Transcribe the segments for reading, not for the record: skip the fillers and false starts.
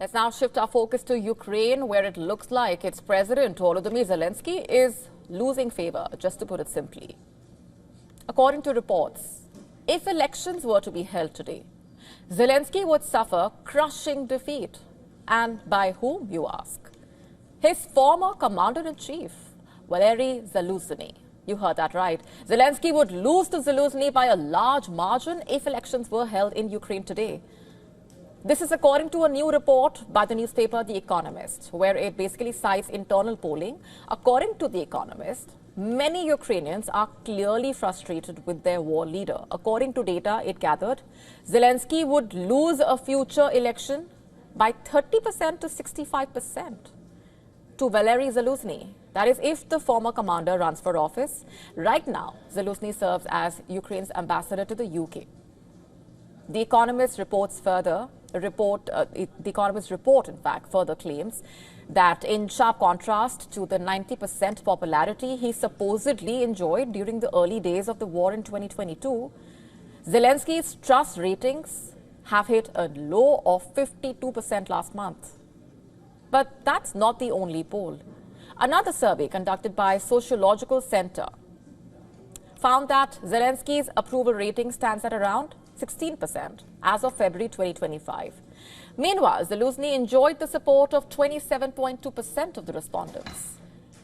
Let's now shift our focus to Ukraine, where it looks like its president, Volodymyr Zelensky, is losing favor, just to put it simply. According to reports, if elections were to be held today, Zelensky would suffer crushing defeat. And by whom, you ask? His former commander-in-chief, Valery Zaluzhny. You heard that right. Zelensky would lose to Zaluzhny by a large margin if elections were held in Ukraine today. This is according to a new report by the newspaper The Economist, where it basically cites internal polling. According to The Economist, many Ukrainians are clearly frustrated with their war leader. According to data it gathered, Zelensky would lose a future election by 30% to 65% to Valery Zaluzhny. That is, if the former commander runs for office. Right now, Zaluzhny serves as Ukraine's ambassador to the UK. The Economist reports further. The Economist report, in fact, further claims that in sharp contrast to the 90% popularity he supposedly enjoyed during the early days of the war in 2022, Zelensky's trust ratings have hit a low of 52% last month. But that's not the only poll. Another survey conducted by Sociological Center found that Zelensky's approval rating stands at around 16% as of February 2025. Meanwhile, Zaluzhny enjoyed the support of 27.2% of the respondents.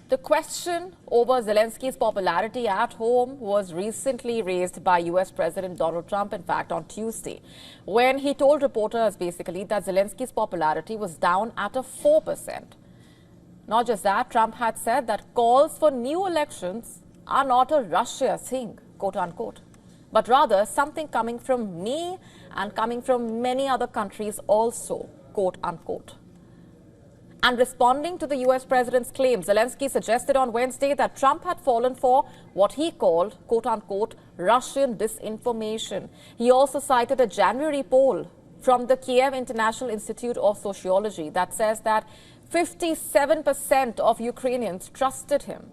The question over Zelensky's popularity at home was recently raised by US President Donald Trump, in fact, on Tuesday, when he told reporters basically that Zelensky's popularity was down at a 4%. Not just that, Trump had said that calls for new elections are not a Russia thing, quote unquote, but rather something coming from me and coming from many other countries also, quote unquote. And responding to the US president's claim, Zelensky suggested on Wednesday that Trump had fallen for what he called, quote unquote, Russian disinformation. He also cited a January poll from the Kiev International Institute of Sociology that says that 57% of Ukrainians trusted him.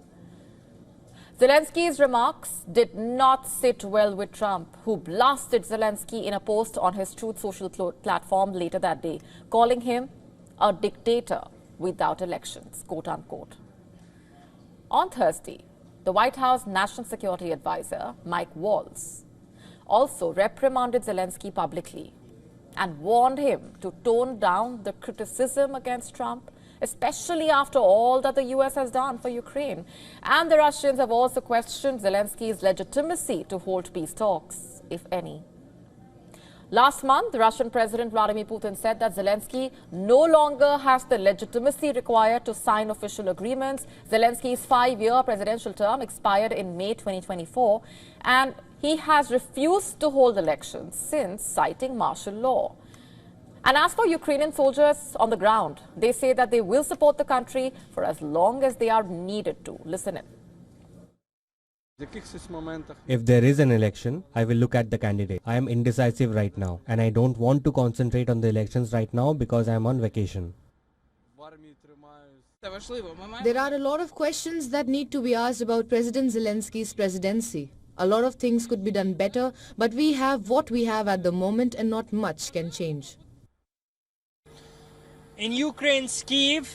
Zelensky's remarks did not sit well with Trump, who blasted Zelensky in a post on his Truth Social platform later that day, calling him a dictator without elections, quote unquote. On Thursday, the White House National Security Advisor, Mike Waltz, also reprimanded Zelensky publicly and warned him to tone down the criticism against Trump, especially after all that the US has done for Ukraine. And the Russians have also questioned Zelensky's legitimacy to hold peace talks, if any. Last month, Russian President Vladimir Putin said that Zelensky no longer has the legitimacy required to sign official agreements. Zelensky's 5-year presidential term expired in May 2024, and he has refused to hold elections since, citing martial law. And as for Ukrainian soldiers on the ground, they say that they will support the country for as long as they are needed to. Listen in. If there is an election, I will look at the candidate. I am indecisive right now, and I don't want to concentrate on the elections right now because I am on vacation. There are a lot of questions that need to be asked about President Zelensky's presidency. A lot of things could be done better, but we have what we have at the moment and not much can change. In Ukraine's Kyiv,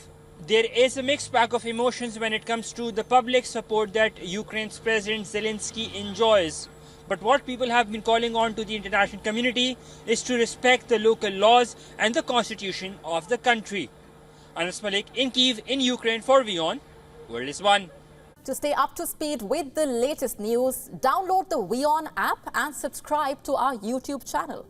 there is a mixed bag of emotions when it comes to the public support that Ukraine's President Zelensky enjoys. But what people have been calling on to the international community is to respect the local laws and the constitution of the country. Anas Malik in Kyiv, in Ukraine for WION, World is One. To stay up to speed with the latest news, download the WION app and subscribe to our YouTube channel.